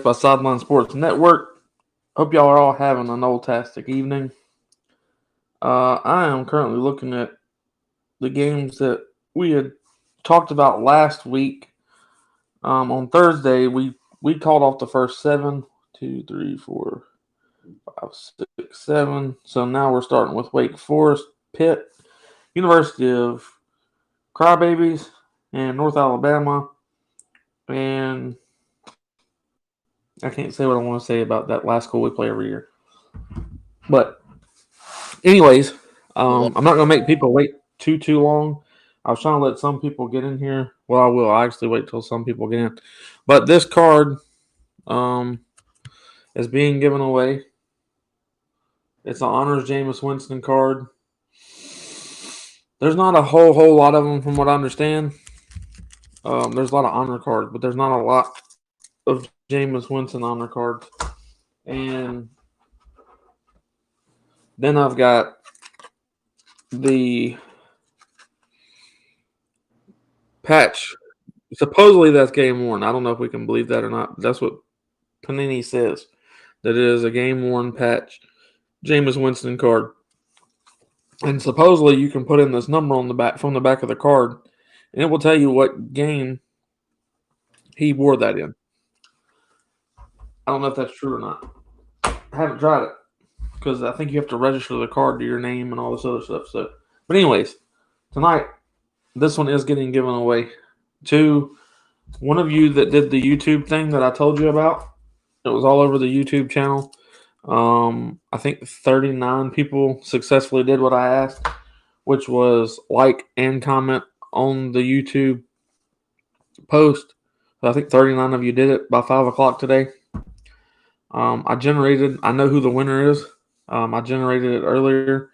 by Sideline Sports Network. Hope y'all are all having an old-tastic evening. I am currently looking at the games that we had talked about last week. On Thursday, we called off the first 7, 2, 3, 4, 5, 6, 7. So now we're starting with Wake Forest, Pitt, University of Crybabies, and North Alabama. And I can't say what I want to say about that last school we play every year. But, anyways, I'm not going to make people wait too long. I was trying to let some people get in here. Well, I will. I actually wait till some people get in. But this card is being given away. It's an Honors Jameis Winston card. There's not a whole lot of them from what I understand. There's a lot of honor cards, but there's not a lot of Jameis Winston honor cards. And then I've got the patch. Supposedly that's game worn. I don't know if we can believe that or not. But that's what Panini says. That it is a game worn patch Jameis Winston card. And supposedly you can put in this number on the back from the back of the card, and it will tell you what game he wore that in. I don't know if that's true or not. I haven't tried it because I think you have to register the card to your name and all this other stuff. So, but anyways, tonight this one is getting given away to one of you that did the YouTube thing that I told you about. It was all over the YouTube channel. I think 39 people successfully did what I asked, which was like and comment on the YouTube post. I think 39 of you did it by 5 o'clock today. I know who the winner is. I generated it earlier.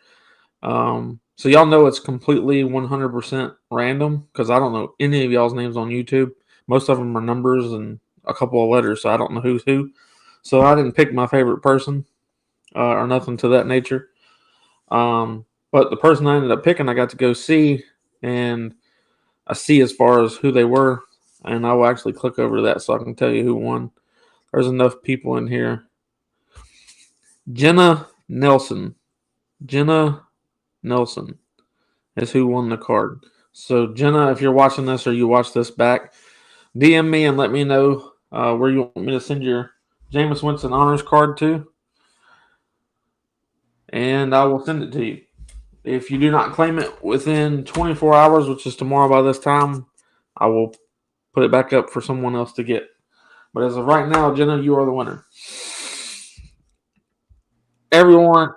So y'all know it's completely 100% random because I don't know any of y'all's names on YouTube. Most of them are numbers and a couple of letters, so I don't know who's who. So I didn't pick my favorite person or nothing to that nature. But the person I ended up picking, I got to go see, and I see as far as who they were, and I will actually click over to that so I can tell you who won. There's enough people in here. Jenna Nelson is who won the card. So, Jenna, if you're watching this or you watch this back, DM me and let me know where you want me to send your Jameis Winston honors card to, and I will send it to you. If you do not claim it within 24 hours, which is tomorrow by this time, I will put it back up for someone else to get. But as of right now, Jenna, you are the winner. Everyone,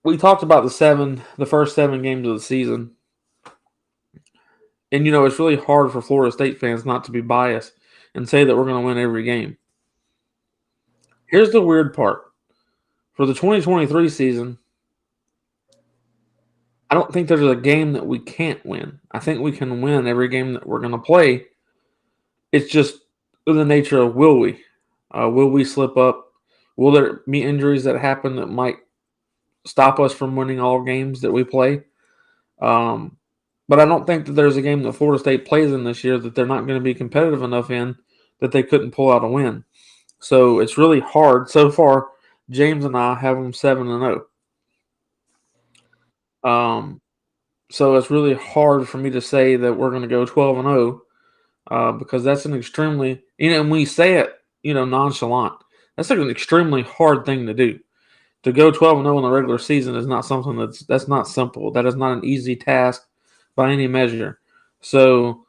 we talked about the first 7 games of the season. And, it's really hard for Florida State fans not to be biased and say that we're going to win every game. Here's the weird part. For the 2023 season, I don't think there's a game that we can't win. I think we can win every game that we're going to play. It's just the nature of will we? Will we slip up? Will there be injuries that happen that might stop us from winning all games that we play? But I don't think that there's a game that Florida State plays in this year that they're not going to be competitive enough in that they couldn't pull out a win. So it's really hard. So far, James and I have them 7-0. So it's really hard for me to say that we're going to go 12-0 because that's an extremely, and we say it, nonchalant. That's like an extremely hard thing to do. To go 12-0 in the regular season is not something that's not simple. That is not an easy task by any measure. So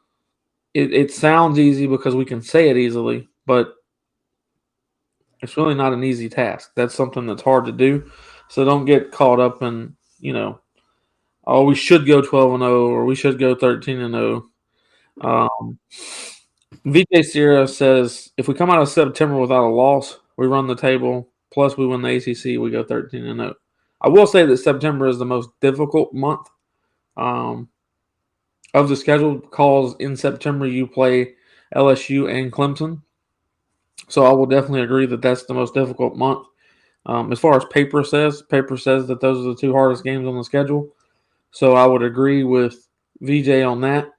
it sounds easy because we can say it easily, but it's really not an easy task. That's something that's hard to do. So don't get caught up in, oh, we should go 12-0 or we should go 13-0. VJ Sierra says if we come out of September without a loss, we run the table. Plus, we win the ACC. We go 13-0. I will say that September is the most difficult month of the schedule because in September you play LSU and Clemson. So I will definitely agree that that's the most difficult month. As far as paper says that those are the 2 hardest games on the schedule. So I would agree with VJ on that.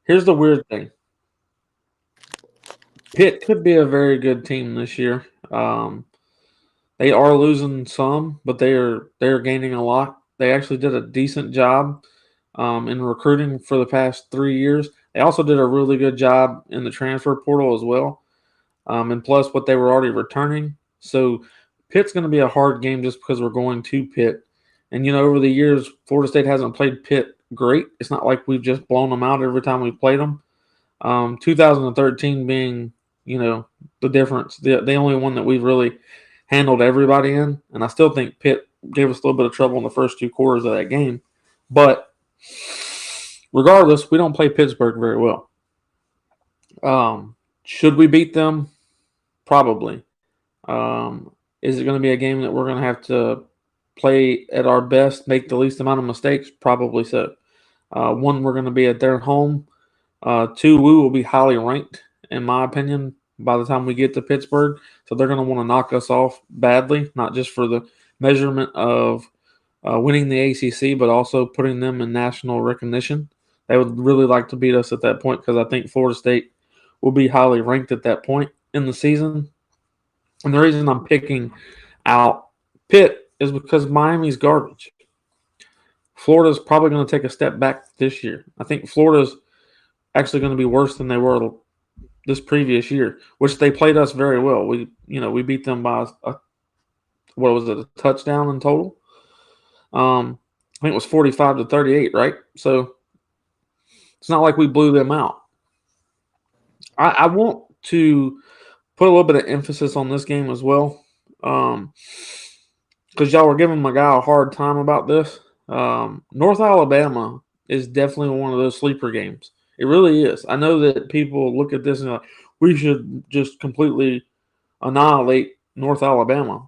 Here's the weird thing. Pitt could be a very good team this year. They are losing some, but they're gaining a lot. They actually did a decent job in recruiting for the past 3 years. They also did a really good job in the transfer portal as well, and plus what they were already returning. So Pitt's going to be a hard game just because we're going to Pitt. And over the years, Florida State hasn't played Pitt great. It's not like we've just blown them out every time we've played them. 2013 being, the difference. The only one that we've really handled everybody in. And I still think Pitt gave us a little bit of trouble in the first 2 quarters of that game. But regardless, we don't play Pittsburgh very well. Should we beat them? Probably. Is it going to be a game that we're going to have to play at our best, make the least amount of mistakes? Probably so. One, we're going to be at their home. Two, we will be highly ranked, in my opinion, by the time we get to Pittsburgh. So they're going to want to knock us off badly, not just for the measurement of winning the ACC, but also putting them in national recognition. They would really like to beat us at that point because I think Florida State will be highly ranked at that point in the season. And the reason I'm picking out Pitt is because Miami's garbage. Florida's probably going to take a step back this year. I think Florida's actually going to be worse than they were this previous year, which they played us very well. We beat them by what was it, a touchdown in total? I think it was 45-38, right? So it's not like we blew them out. I want to put a little bit of emphasis on this game as well, because y'all were giving my guy a hard time about this. North Alabama is definitely one of those sleeper games. It really is. I know that people look at this and like, we should just completely annihilate North Alabama.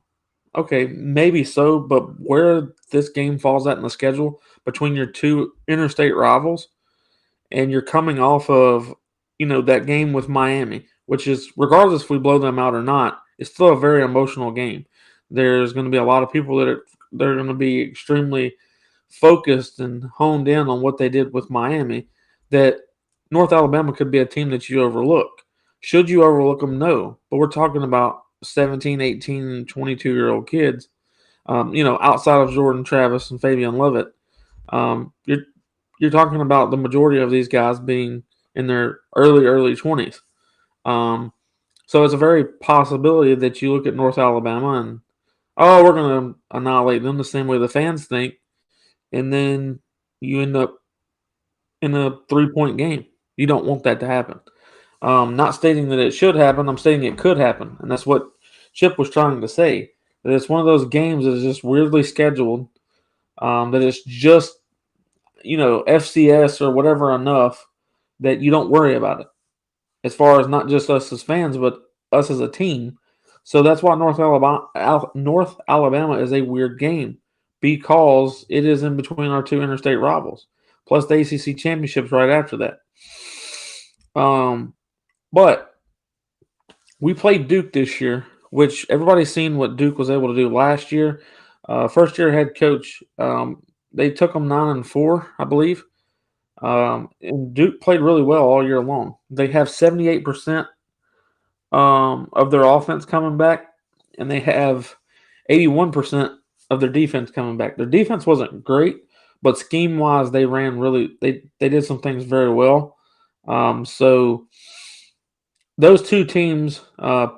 Okay, maybe so, but where this game falls at in the schedule between your two interstate rivals, and you're coming off of, that game with Miami, which is, regardless if we blow them out or not, it's still a very emotional game. There's going to be a lot of people they're going to be extremely focused and honed in on what they did with Miami, that North Alabama could be a team that you overlook. Should you overlook them? No. But we're talking about 17, 18, 22-year-old kids, outside of Jordan Travis and Fabian Lovett. You're talking about the majority of these guys being in their early 20s. So it's a very possibility that you look at North Alabama and, we're going to annihilate them the same way the fans think, and then you end up in a 3-point game. You don't want that to happen. Not stating that it should happen, I'm stating it could happen, and that's what Chip was trying to say. That it's one of those games that is just weirdly scheduled, that it's just, FCS or whatever enough that you don't worry about it. As far as not just us as fans, but us as a team. So that's why North Alabama is a weird game, because it is in between our two interstate rivals, plus the ACC championships right after that. But we played Duke this year, which everybody's seen what Duke was able to do last year. First year head coach, they took them 9-4, I believe. And Duke played really well all year long. They have 78% of their offense coming back, and they have 81% of their defense coming back. Their defense wasn't great, but scheme wise, they ran they did some things very well. So those two teams,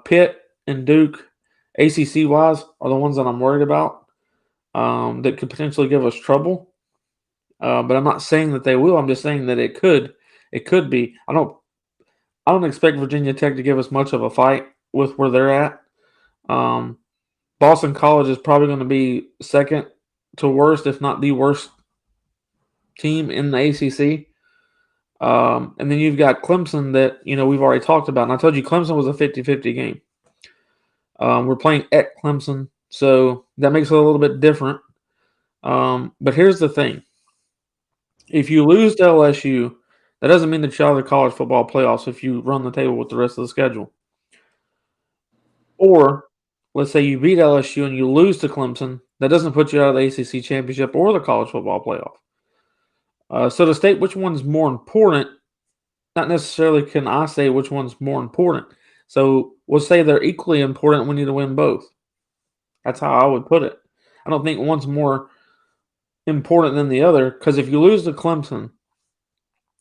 Pitt and Duke, ACC wise, are the ones that I'm worried about, that could potentially give us trouble. But I'm not saying that they will. I'm just saying that it could. It could be. I don't expect Virginia Tech to give us much of a fight with where they're at. Boston College is probably going to be second to worst, if not the worst team in the ACC. And then you've got Clemson that, we've already talked about. And I told you Clemson was a 50-50 game. We're playing at Clemson, so that makes it a little bit different. But here's the thing. If you lose to LSU, that doesn't mean that you're out of the college football playoffs if you run the table with the rest of the schedule. Or, let's say you beat LSU and you lose to Clemson, that doesn't put you out of the ACC championship or the college football playoff. So to state which one's more important, not necessarily can I say which one's more important. So we'll say they're equally important. We need to win both. That's how I would put it. I don't think one's more important than the other because if you lose to Clemson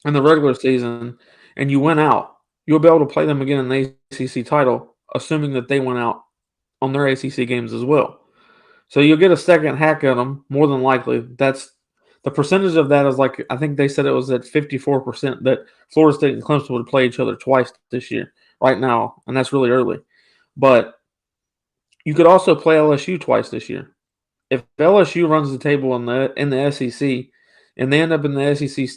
in the regular season and you win out, you'll be able to play them again in the ACC title, assuming that they went out on their ACC games as well. So you'll get a second hack at them, more than likely. That's the percentage of that is like I think they said it was at 54% that Florida State and Clemson would play each other twice this year, right now, and that's really early. But you could also play LSU twice this year. If LSU runs the table in the SEC, and they end up in the SEC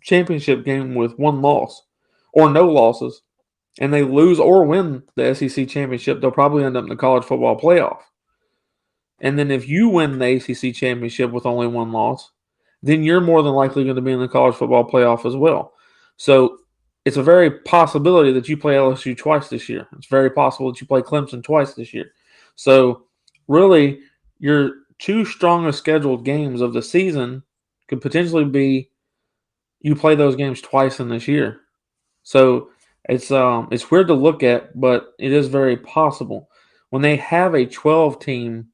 championship game with one loss or no losses, and they lose or win the SEC championship, they'll probably end up in the college football playoff. And then if you win the ACC championship with only one loss, then you're more than likely going to be in the college football playoff as well. So it's a very possibility that you play LSU twice this year. It's very possible that you play Clemson twice this year. So really, your two strongest scheduled games of the season could potentially be you play those games twice in this year. So it's weird to look at, but it is very possible. When they have a 12 team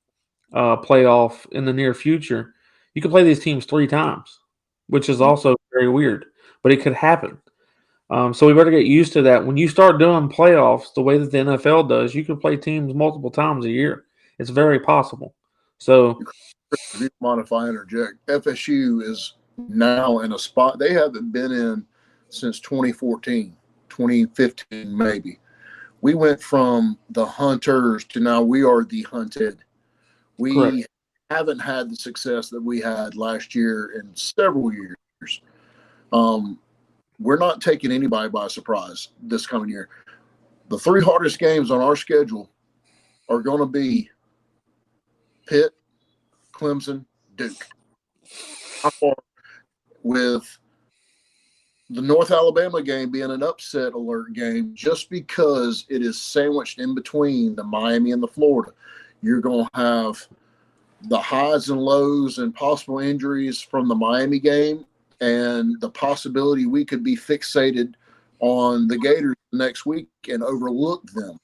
playoff in the near future, you could play these teams three times, which is also very weird, but it could happen. So we better get used to that. When you start doing playoffs the way that the NFL does, you can play teams multiple times a year. It's very possible. So, if you mind if I interject, FSU is now in a spot they haven't been in since 2014, 2015, maybe. We went from the hunters to now we are the hunted. correct. We haven't had the success that we had last year in several years. Um, we're not taking anybody by surprise this coming year. The three hardest games on our schedule are going to be Pitt, Clemson, Duke. How far with the North Alabama game being an upset alert game just because it is sandwiched in between the Miami and the Florida. You're going to have the highs and lows and possible injuries from the Miami game and the possibility we could be fixated on the Gators next week and overlook them.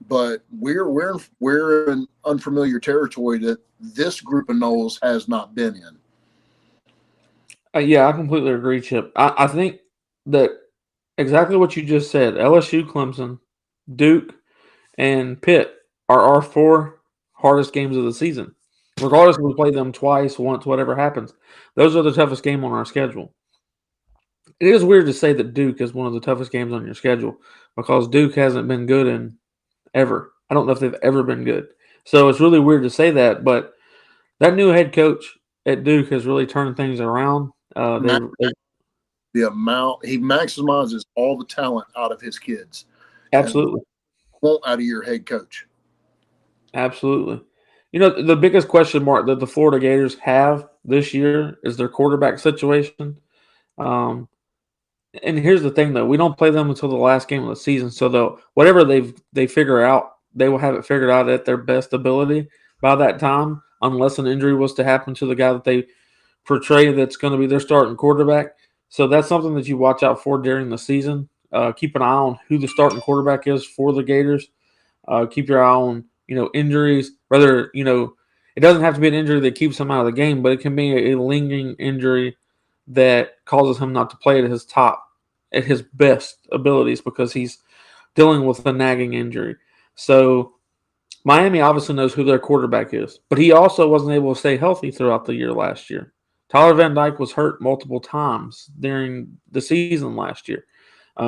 But we're in unfamiliar territory that this group of Knowles has not been in. Yeah, I completely agree, Chip. I think that exactly what you just said, LSU, Clemson, Duke, and Pitt are our four hardest games of the season. Regardless if we play them twice, once, whatever happens, those are the toughest game on our schedule. It is weird to say that Duke is one of the toughest games on your schedule because Duke hasn't been good in ever. I don't know if they've ever been good. So it's really weird to say that, but that new head coach at Duke has really turned things around. The amount he maximizes all the talent out of his kids and Absolutely. won't out of your head coach. Absolutely. You know, the biggest question mark that the Florida Gators have this year is their quarterback situation. Um, and here's the thing, though: we don't play them until the last game of the season, so though whatever they figure out, they will have it figured out at their best ability by that time, unless an injury was to happen to the guy that they portray that's going to be their starting quarterback. So that's something that you watch out for during the season. Keep an eye on who the starting quarterback is for the Gators. Keep your eye on injuries. Whether it doesn't have to be an injury that keeps him out of the game, but it can be a lingering injury that causes him not to play at his top, at his best abilities because he's dealing with a nagging injury. So Miami obviously knows who their quarterback is, but he also wasn't able to stay healthy throughout the year last year. Tyler Van Dyke was hurt multiple times during the season last year.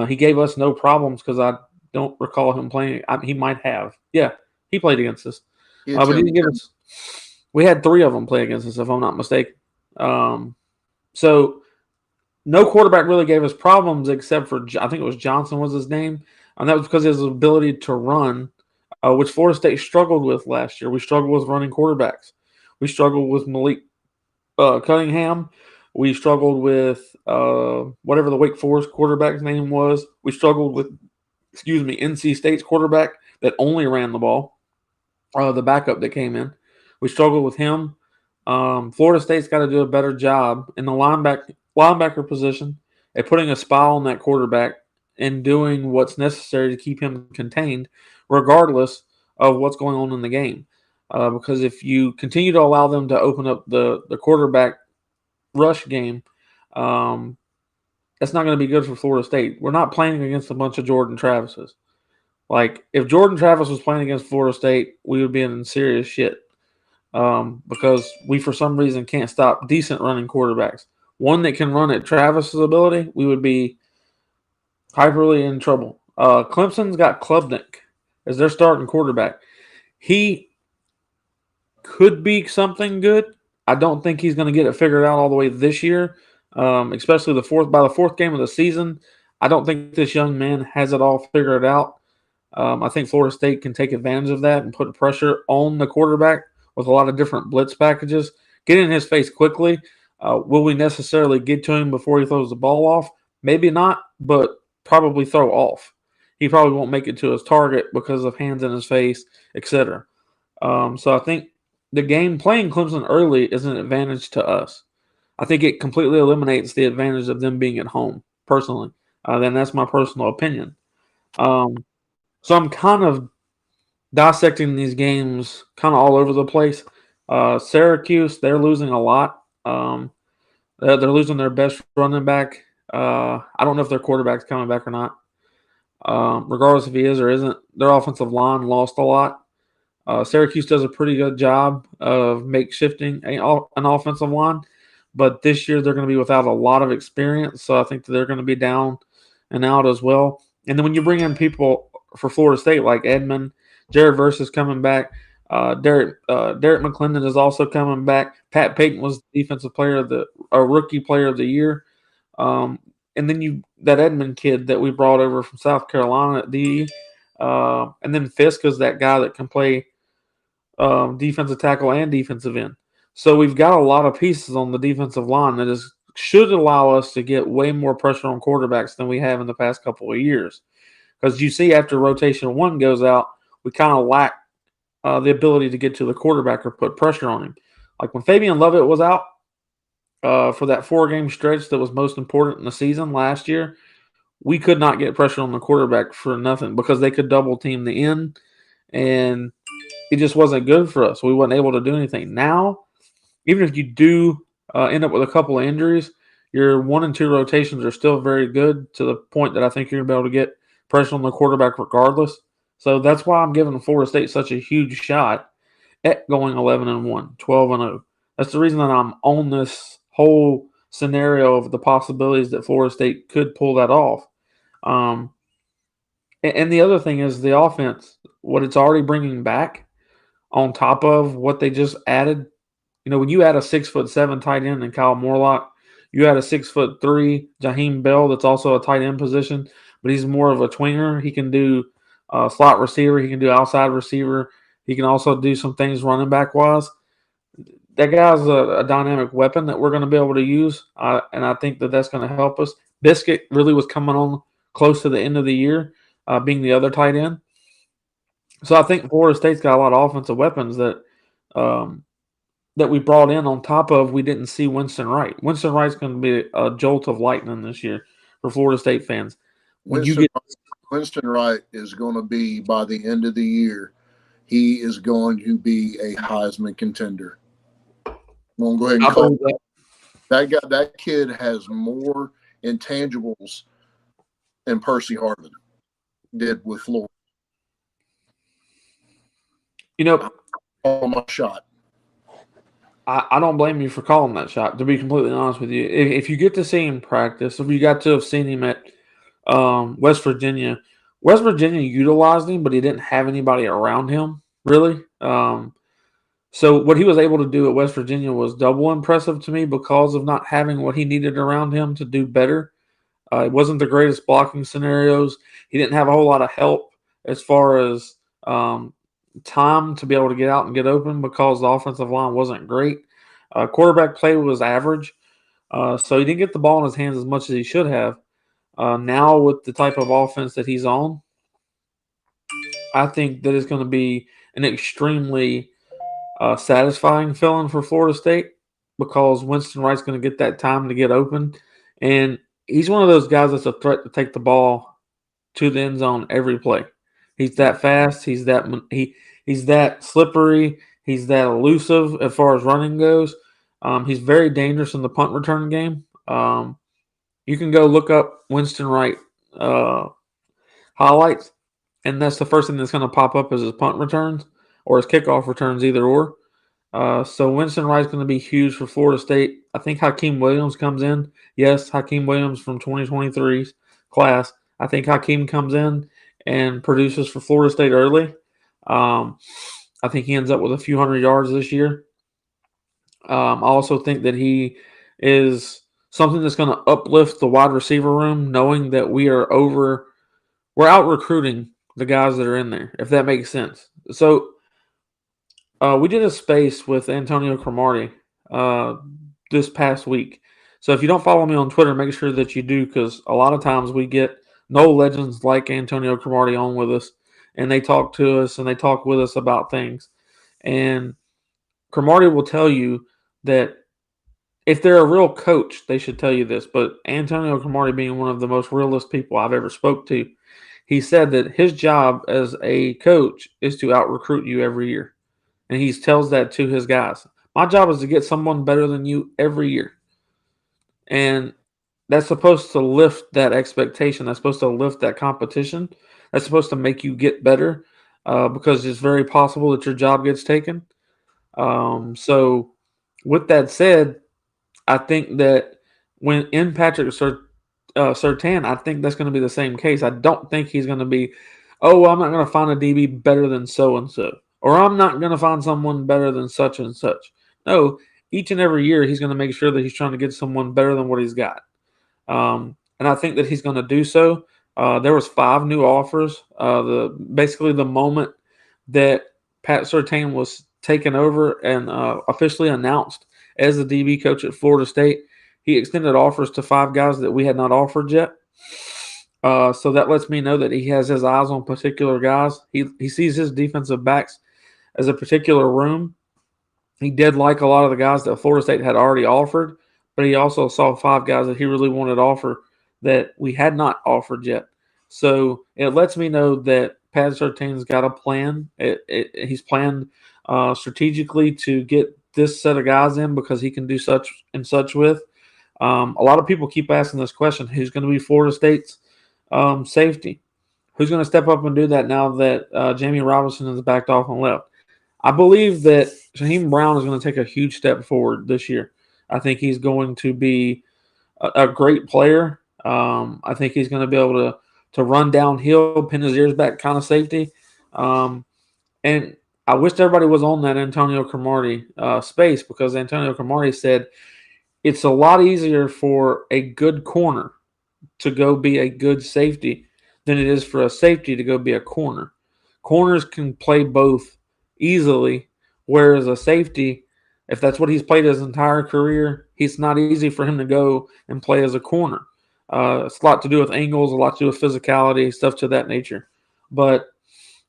He gave us no problems because I don't recall him playing. He might have. Yeah, he played against us. But he didn't give us. We had three of them play against us, if I'm not mistaken. So no quarterback really gave us problems except for I think it was Johnson was his name, and that was because of his ability to run, which Florida State struggled with last year. We struggled with running quarterbacks. We struggled with Malik Cunningham. We struggled with whatever the Wake Forest quarterback's name was. We struggled with, NC State's quarterback that only ran the ball, the backup that came in. We struggled with him. Florida State's got to do a better job in the linebacker position at putting a spy on that quarterback and doing what's necessary to keep him contained, regardless of what's going on in the game. Because if you continue to allow them to open up the quarterback rush game, um, that's not going to be good for Florida State. We're not playing against a bunch of Jordan Travises. Like, if Jordan Travis was playing against Florida State, we would be in serious shit because we, for some reason, can't stop decent running quarterbacks. One that can run at Travis's ability, we would be hyperly in trouble. Clemson's got Klubnik as their starting quarterback. He could be something good. I don't think he's going to get it figured out all the way this year, especially by the fourth game of the season. I don't think this young man has it all figured out. I think Florida State can take advantage of that and put pressure on the quarterback with a lot of different blitz packages. Get in his face quickly. Will we necessarily get to him before he throws the ball off? Maybe not, but probably throw off. He probably won't make it to his target because of hands in his face, etc. So I think the game playing Clemson early is an advantage to us. I think it completely eliminates the advantage of them being at home, personally. Then that's my personal opinion. So I'm kind of dissecting these games kind of all over the place. Syracuse, they're losing a lot. They're losing their best running back. I don't know if their quarterback's coming back or not. Regardless if he is or isn't, their offensive line lost a lot. Syracuse does a pretty good job of makeshifting an offensive line, but this year they're going to be without a lot of experience, so I think that they're going to be down and out as well. And then when you bring in people for Florida State like Edmond, Jared Verse is coming back. Derek McClendon is also coming back. Pat Payton was defensive player of the rookie player of the year. And then that Edmond kid that we brought over from South Carolina at DE. And then Fisk is that guy that can play defensive tackle and defensive end. So we've got a lot of pieces on the defensive line that should allow us to get way more pressure on quarterbacks than we have in the past couple of years. Because you see, after rotation one goes out, we kind of lack the ability to get to the quarterback or put pressure on him. Like when Fabian Lovett was out for that 4-game stretch that was most important in the season last year, we could not get pressure on the quarterback for nothing because they could double team the end, and it just wasn't good for us. We weren't able to do anything. Now, even if you do end up with a couple of injuries, your 1 and 2 rotations are still very good to the point that I think you're going to be able to get pressure on the quarterback regardless. So that's why I'm giving Florida State such a huge shot at going 11-1, 12-0. That's the reason that I'm on this whole scenario of the possibilities that Florida State could pull that off. And the other thing is the offense, what it's already bringing back on top of what they just added. You know, when you add a 6'7" tight end in Kyle Morlock, you add a 6'3" Jaheim Bell that's also a tight end position, but he's more of a twinger. He can do slot receiver. He can do outside receiver. He can also do some things running back wise. That guy's a dynamic weapon that we're going to be able to use, and I think that that's going to help us. Biscuit really was coming on close to the end of the year, being the other tight end. So I think Florida State's got a lot of offensive weapons that we brought in on top of we didn't see Winston Wright. Winston Wright's going to be a jolt of lightning this year for Florida State fans. Winston Wright is going to be, by the end of the year, he is going to be a Heisman contender. I'm going to go ahead and call that kid has more intangibles than Percy Harvin did with Florida. You know, on my shot. I don't blame you for calling that shot, to be completely honest with you. If you get to see him practice, if you got to have seen him at West Virginia utilized him, but he didn't have anybody around him, really. So what he was able to do at West Virginia was double impressive to me because of not having what he needed around him to do better. It wasn't the greatest blocking scenarios. He didn't have a whole lot of help as far as time to be able to get out and get open because the offensive line wasn't great. Quarterback play was average, so he didn't get the ball in his hands as much as he should have. Now with the type of offense that he's on, I think that it's going to be an extremely satisfying feeling for Florida State because Winston Wright's going to get that time to get open, and he's one of those guys that's a threat to take the ball to the end zone every play. He's that fast. He's that slippery. He's that elusive as far as running goes. He's very dangerous in the punt return game. You can go look up Winston Wright highlights, and that's the first thing that's going to pop up is his punt returns or his kickoff returns, either or. So Winston Wright's going to be huge for Florida State. I think Hakeem Williams comes in. Yes, Hakeem Williams from 2023's class. I think Hakeem comes in and produces for Florida State early. I think he ends up with a few hundred yards this year. I also think that he is something that's going to uplift the wide receiver room, knowing that we're out recruiting the guys that are in there, if that makes sense. So we did a space with Antonio Cromartie this past week. So if you don't follow me on Twitter, make sure that you do, because a lot of times we get no legends like Antonio Cromartie on with us, and they talk to us and they talk with us about things. And Cromartie will tell you that if they're a real coach, they should tell you this. But Antonio Cromartie, being one of the most realist people I've ever spoke to, he said that his job as a coach is to out recruit you every year. And he tells that to his guys. My job is to get someone better than you every year. And that's supposed to lift that expectation. That's supposed to lift that competition. That's supposed to make you get better because it's very possible that your job gets taken. So, with that said, I think that when in Patrick Surtain, I think that's going to be the same case. I don't think he's going to be, oh, well, I'm not going to find a DB better than so and so, or I'm not going to find someone better than such and such. No, each and every year he's going to make sure that he's trying to get someone better than what he's got. And I think that he's going to do so. There was 5 new offers. Basically the moment that Pat Surtain was taken over and officially announced as the DB coach at Florida State, he extended offers to 5 guys that we had not offered yet. So that lets me know that he has his eyes on particular guys. He sees his defensive backs as a particular room. He did like a lot of the guys that Florida State had already offered, but he also saw 5 guys that he really wanted to offer that we had not offered yet. So it lets me know that Pat Surtain's got a plan. He's planned strategically to get this set of guys in because he can do such and such with. A lot of people keep asking this question: who's going to be Florida State's safety? Who's going to step up and do that now that Jamie Robinson has backed off and left? I believe that Shaheem Brown is going to take a huge step forward this year. I think he's going to be a great player. I think he's going to be able to run downhill, pin his ears back kind of safety. And I wish everybody was on that Antonio Cromartie space, because Antonio Cromartie said it's a lot easier for a good corner to go be a good safety than it is for a safety to go be a corner. Corners can play both easily, whereas a safety, if that's what he's played his entire career, it's not easy for him to go and play as a corner. It's a lot to do with angles, a lot to do with physicality, stuff to that nature. But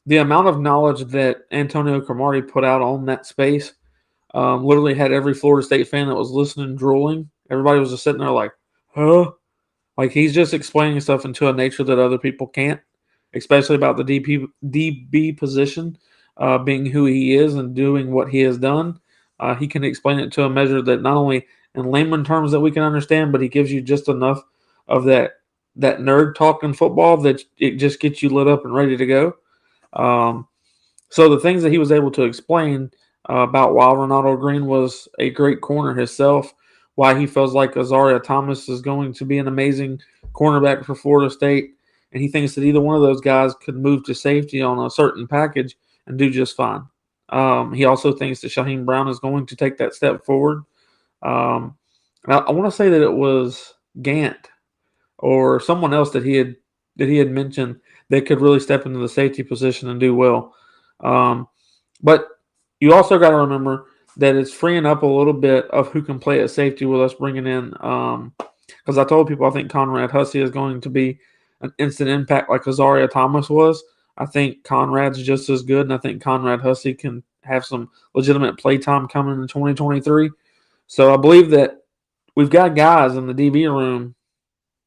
the amount of knowledge that Antonio Cromartie put out on that space literally had every Florida State fan that was listening drooling. Everybody was just sitting there like, huh? Like, he's just explaining stuff into a nature that other people can't, especially about the DB position, being who he is and doing what he has done. He can explain it to a measure that not only in layman terms that we can understand, but he gives you just enough of that nerd talk in football that it just gets you lit up and ready to go. So the things that he was able to explain about why Ronaldo Green was a great corner himself, why he feels like Azaria Thomas is going to be an amazing cornerback for Florida State, and he thinks that either one of those guys could move to safety on a certain package and do just fine. He also thinks that Shaheem Brown is going to take that step forward. I want to say that it was Gant or someone else that he had mentioned that could really step into the safety position and do well. But you also got to remember that it's freeing up a little bit of who can play at safety with us bringing in. Because I told people I think Conrad Hussey is going to be an instant impact like Azaria Thomas was. I think Conrad's just as good, and I think Conrad Hussey can have some legitimate play time coming in 2023. So I believe that we've got guys in the DB room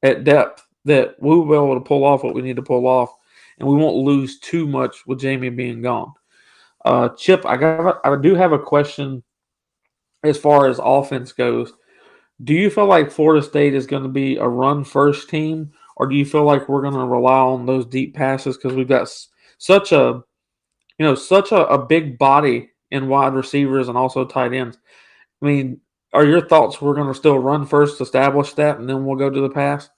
at depth that we will be able to pull off what we need to pull off, and we won't lose too much with Jamie being gone. Chip, I do have a question as far as offense goes. Do you feel like Florida State is going to be a run first team, or do you feel like we're going to rely on those deep passes because we've got such a such a big body in wide receivers and also tight ends? I mean, are your thoughts we're going to still run first, establish that, and then we'll go to the pass?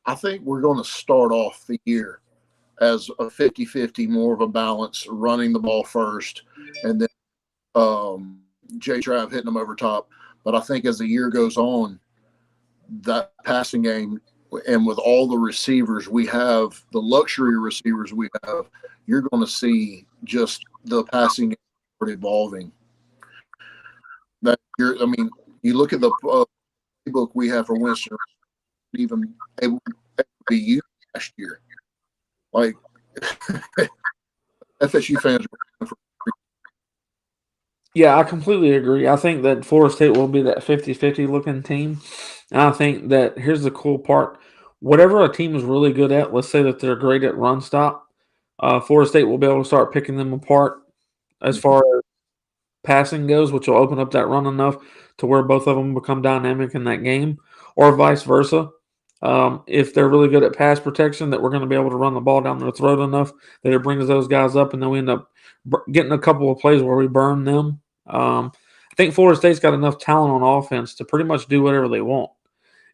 I think we're going to start off the year as a 50-50, more of a balance, running the ball first, and then J Trav hitting them over top. But I think as the year goes on, that passing game, and with all the receivers we have, the luxury receivers we have, you're going to see just the passing game evolving. I mean, you look at the playbook we have for Winston, even able to be used last year. Like FSU fans. Yeah, I completely agree. I think that Florida State will be that 50-50 looking team. And I think that here's the cool part. Whatever a team is really good at, let's say that they're great at run stop, Florida State will be able to start picking them apart as far as passing goes, which will open up that run enough to where both of them become dynamic in that game, or vice versa. If they're really good at pass protection, that we're going to be able to run the ball down their throat enough that it brings those guys up, and then we end up getting a couple of plays where we burn them. I think Florida State's got enough talent on offense to pretty much do whatever they want.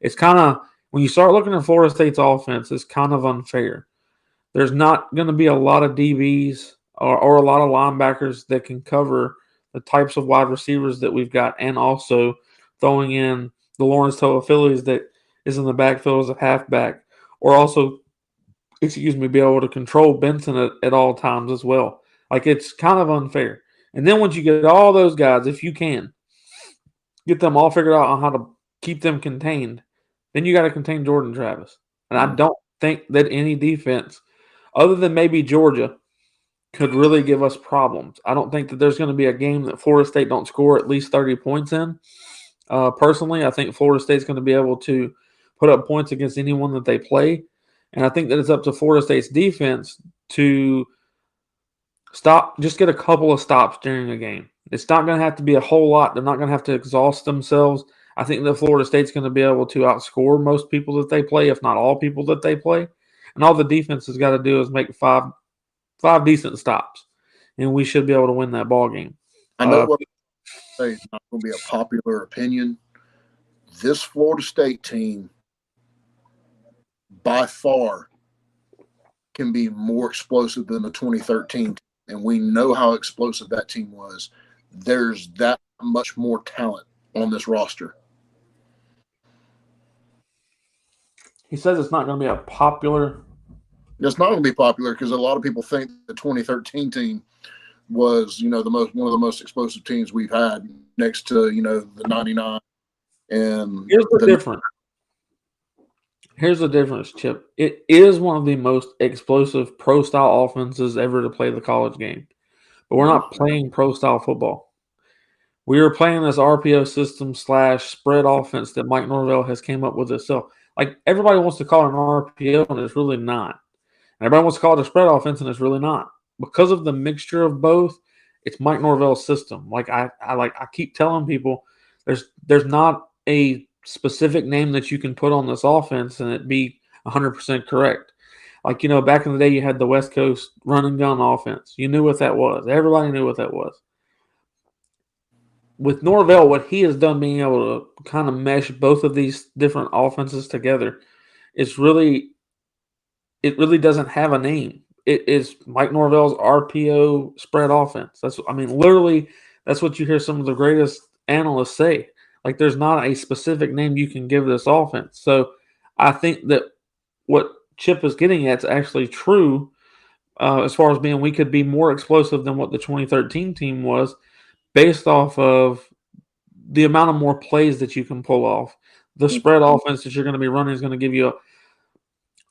It's kind of when you start looking at Florida State's offense, it's kind of unfair. There's not going to be a lot of DBs or a lot of linebackers that can cover the types of wide receivers that we've got, and also throwing in the Lawrence Toa Phillies that is in the backfield as a halfback, or also, be able to control Benson at all times as well. Like, it's kind of unfair. And then once you get all those guys, if you can get them all figured out on how to keep them contained, then you got to contain Jordan Travis. And I don't think that any defense, other than maybe Georgia, could really give us problems. I don't think that there's going to be a game that Florida State don't score at least 30 points in. Personally, I think Florida State's going to be able to put up points against anyone that they play. And I think that it's up to Florida State's defense to just get a couple of stops during a game. It's not going to have to be a whole lot. They're not going to have to exhaust themselves. I think that Florida State's going to be able to outscore most people that they play, if not all people that they play. And all the defense has got to do is make five decent stops, and we should be able to win that ball game. I know what I say is not going to be a popular opinion. This Florida State team, by far, can be more explosive than the 2013 team, and we know how explosive that team was. There's that much more talent on this roster. He says it's not going to be a popular. It's not going to be popular because a lot of people think the 2013 team was, one of the most explosive teams we've had, next to, the 99. And Here's the difference, Chip. It is one of the most explosive pro-style offenses ever to play the college game. But we're not playing pro-style football. We are playing this RPO system / spread offense that Mike Norvell has came up with itself. Like, everybody wants to call it an RPO, and it's really not. And everybody wants to call it a spread offense, and it's really not. Because of the mixture of both, it's Mike Norvell's system. Like I keep telling people, there's not a specific name that you can put on this offense and it be 100% correct. Like, back in the day, you had the West Coast run and gun offense. You knew what that was. Everybody knew what that was. With Norvell, what he has done, being able to kind of mesh both of these different offenses together, it really doesn't have a name. It is Mike Norvell's RPO spread offense. Literally, that's what you hear some of the greatest analysts say. Like, there's not a specific name you can give this offense. So I think that what Chip is getting at is actually true, as far as being we could be more explosive than what the 2013 team was, based off of the amount of more plays that you can pull off. The spread offense that you're going to be running is going to give you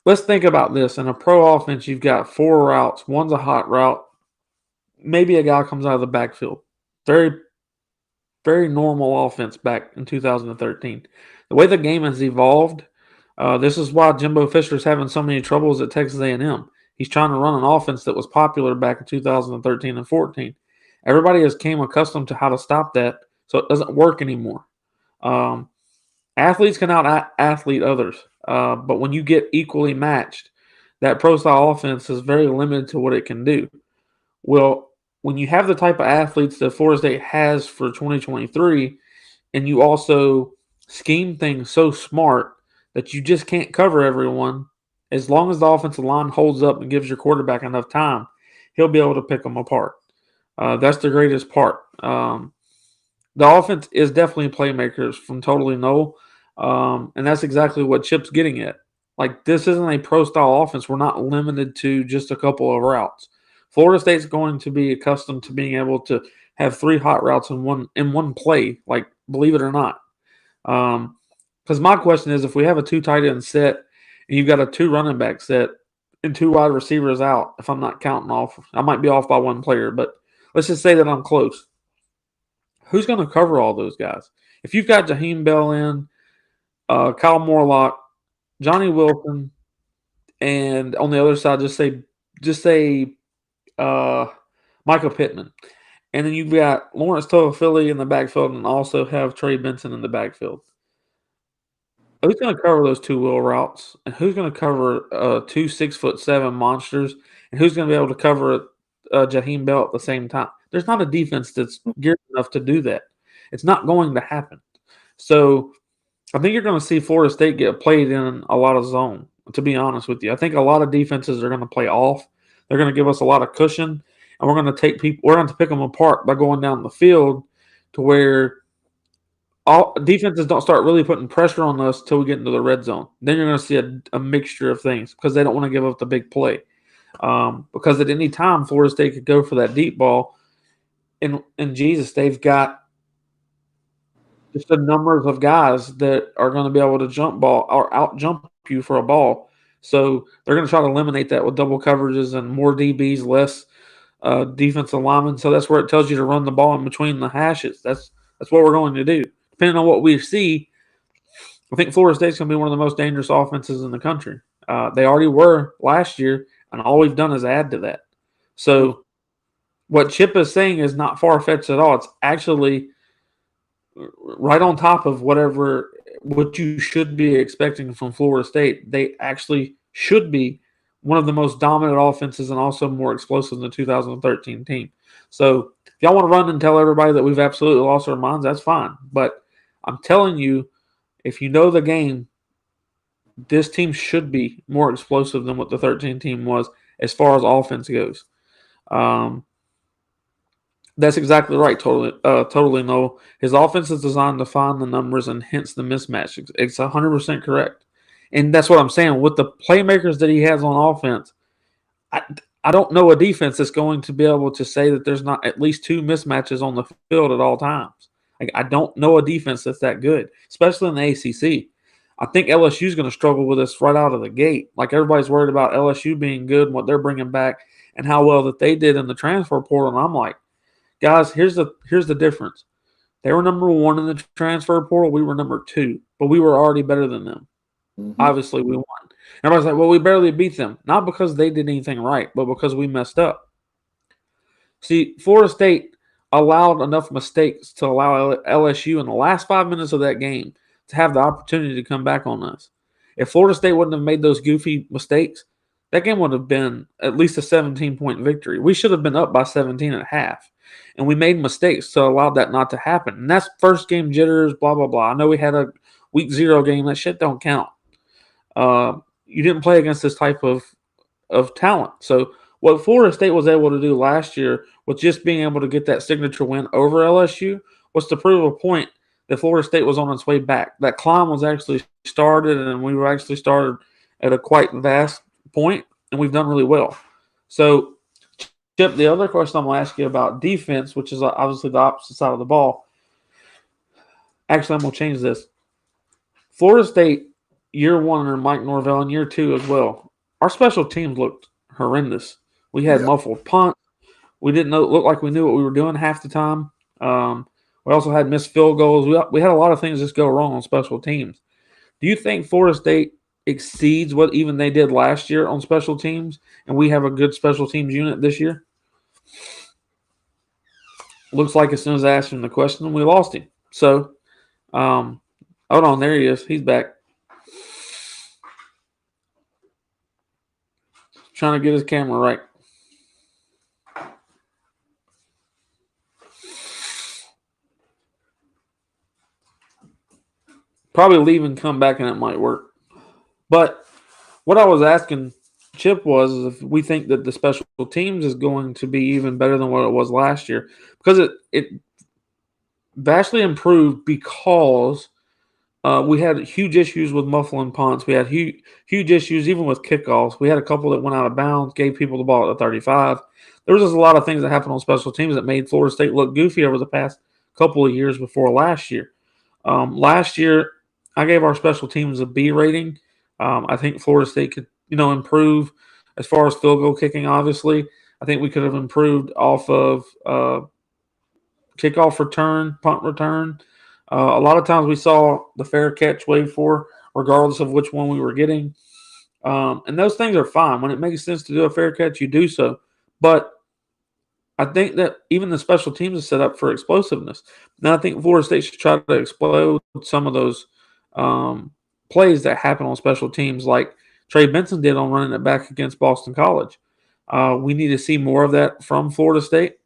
let's think about this. In a pro offense, you've got 4 routes. One's a hot route. Maybe a guy comes out of the backfield. Very, very normal offense back in 2013. The way the game has evolved, This is why Jimbo Fisher is having so many troubles at Texas A&M. He's trying to run an offense that was popular back in 2013 and 14. Everybody has came accustomed to how to stop that, so it doesn't work anymore. Um, Athletes can out athlete others, but when you get equally matched, that pro style offense is very limited to what it can do. Well, when you have the type of athletes that Florida State has for 2023, and you also scheme things so smart that you just can't cover everyone, as long as the offensive line holds up and gives your quarterback enough time, he'll be able to pick them apart. That's the greatest part. The offense is definitely playmakers from totally no, and that's exactly what Chip's getting at. Like, this isn't a pro style offense. We're not limited to just a couple of routes. Florida State's going to be accustomed to being able to have three hot routes in one play. Like, believe it or not. Because my question is, if we have a two tight end set and you've got a two running back set and two wide receivers out, if I'm not counting off, I might be off by one player, but let's just say that I'm close. Who's going to cover all those guys? If you've got Jaheim Bell in, Kyle Morlock, Johnny Wilson, and on the other side, just say Michael Pittman, and then you've got Lawrence Toafili in the backfield, and also have Trey Benson in the backfield. Who's going to cover those two wheel routes, and who's going to cover two 6'7" monsters, and who's going to be able to cover Jaheim Bell at the same time? There's not a defense that's geared enough to do that. It's not going to happen. So I think you're going to see Florida State get played in a lot of zone, to be honest with you. I think a lot of defenses are going to play off. They're going to give us a lot of cushion, and we're going to pick them apart by going down the field to where all defenses don't start really putting pressure on us till we get into the red zone. Then you're going to see a mixture of things because they don't want to give up the big play. Because at any time, Florida State could go for that deep ball. And Jesus, they've got just a number of guys that are going to be able to jump ball or out jump you for a ball. So they're going to try to eliminate that with double coverages and more DBs, less defensive linemen. So that's where it tells you to run the ball in between the hashes. That's what we're going to do. Depending on what we see, I think Florida State's going to be one of the most dangerous offenses in the country. They already were last year, and all we've done is add to that. So what Chip is saying is not far-fetched at all. It's actually right on top of what you should be expecting from Florida State. They actually should be one of the most dominant offenses and also more explosive than the 2013 team. So if y'all want to run and tell everybody that we've absolutely lost our minds, that's fine. But I'm telling you, if you know the game, this team should be more explosive than what the 13 team was as far as offense goes. That's exactly right. Totally no. His offense is designed to find the numbers and hence the mismatch. It's 100% correct, and that's what I'm saying. With the playmakers that he has on offense, I don't know a defense that's going to be able to say that there's not at least two mismatches on the field at all times. Like, I don't know a defense that's that good, especially in the ACC. I think LSU is going to struggle with this right out of the gate. Like, everybody's worried about LSU being good and what they're bringing back and how well that they did in the transfer portal. And I'm like, guys, here's the difference. They were number one in the transfer portal. We were number two, but we were already better than them. Mm-hmm. Obviously, we won. Everybody's like, well, we barely beat them. Not because they did anything right, but because we messed up. See, Florida State allowed enough mistakes to allow LSU in the last 5 minutes of that game to have the opportunity to come back on us. If Florida State wouldn't have made those goofy mistakes, that game would have been at least a 17-point victory. We should have been up by 17 at half. And we made mistakes to allow that not to happen. And that's first game jitters, blah, blah, blah. I know we had a week 0 game. That shit don't count. You didn't play against this type of talent. So what Florida State was able to do last year with just being able to get that signature win over LSU was to prove a point that Florida State was on its way back. That climb was actually started, and we were actually started at a quite vast point, and we've done really well. So, Chip, the other question I'm going to ask you about defense, which is obviously the opposite side of the ball. Actually, I'm going to change this. Florida State, year one under Mike Norvell, and year two as well. Our special teams looked horrendous. We had muffled punts. We didn't look like we knew what we were doing half the time. We also had missed field goals. We had a lot of things just go wrong on special teams. Do you think Florida State exceeds what even they did last year on special teams, and we have a good special teams unit this year? Looks like as soon as I asked him the question, we lost him. So, hold on, there he is. He's back. Trying to get his camera right. Probably leave and come back and it might work. But what I was asking Chip was if we think that the special teams is going to be even better than what it was last year. Because it vastly improved because we had huge issues with muffling punts. We had huge issues even with kickoffs. We had a couple that went out of bounds, gave people the ball at the 35. There was just a lot of things that happened on special teams that made Florida State look goofy over the past couple of years before last year. Last year, I gave our special teams a B rating. I think Florida State could, improve as far as field goal kicking. Obviously, I think we could have improved off of kickoff return, punt return. A lot of times we saw the fair catch wave for, regardless of which one we were getting. And those things are fine. When it makes sense to do a fair catch, you do so. But I think that even the special teams is set up for explosiveness. Now, I think Florida State should try to explode some of those plays that happen on special teams, like Trey Benson did on running it back against Boston College. We need to see more of that from Florida State.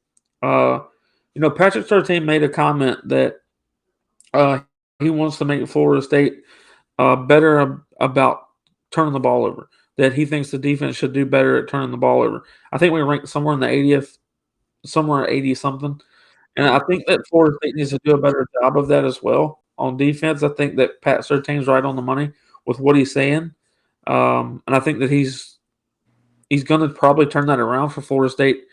Patrick Surtain made a comment that he wants to make Florida State better about turning the ball over. That he thinks the defense should do better at turning the ball over. I think we ranked somewhere in the 80th, somewhere 80 something. And I think that Florida State needs to do a better job of that as well on defense. I think that Pat Surtain's right on the money with what he's saying, and I think that he's going to probably turn that around for Florida State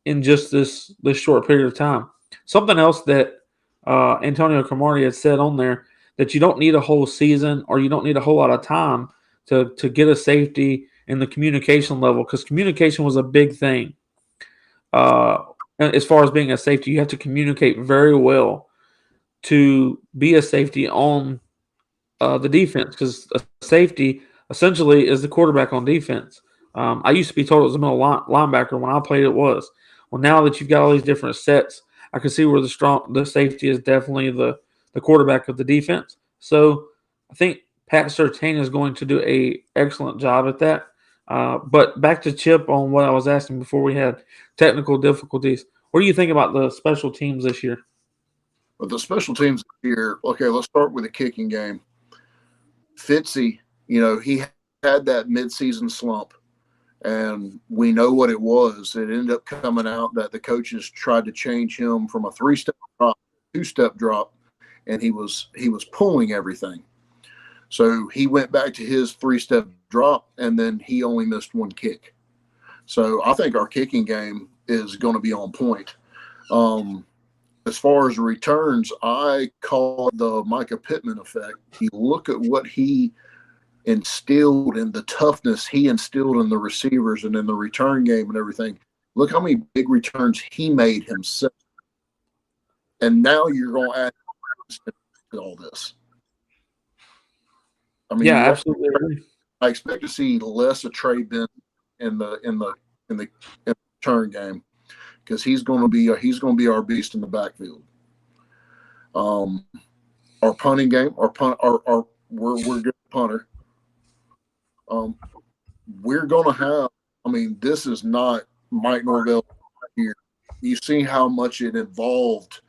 in just this short period of time. Something else that Antonio Cromartie had said on there, that you don't need a whole season or you don't need a whole lot of time to get a safety in the communication level, because communication was a big thing. As far as being a safety, you have to communicate very well to be a safety on the defense, because a safety essentially is the quarterback on defense. I used to be told it was a middle linebacker. When I played, it was. Well, now that you've got all these different sets, I can see where the safety is definitely the quarterback of the defense. So I think Pat Surtain is going to do a excellent job at that. But back to Chip on what I was asking before we had technical difficulties. What do you think about the special teams this year? But the special teams here, okay, let's start with the kicking game. Fitzy, he had that midseason slump, and we know what it was. It ended up coming out that the coaches tried to change him from a 3-step drop, 2-step drop, and he was pulling everything. So he went back to his 3-step drop, and then he only missed one kick. So I think our kicking game is going to be on point. As far as returns, I call it the Micah Pittman effect. You look at what he instilled and the toughness he instilled in the receivers and in the return game and everything. Look how many big returns he made himself. And now you're going to add to all this. I mean, yeah, absolutely. I expect to see less of Trey Benson in the return game, because he's going to be our beast in the backfield. Our punting game, we're good punter. We're going to have. I mean, this is not Mike Norvell here. You've seen how much it evolved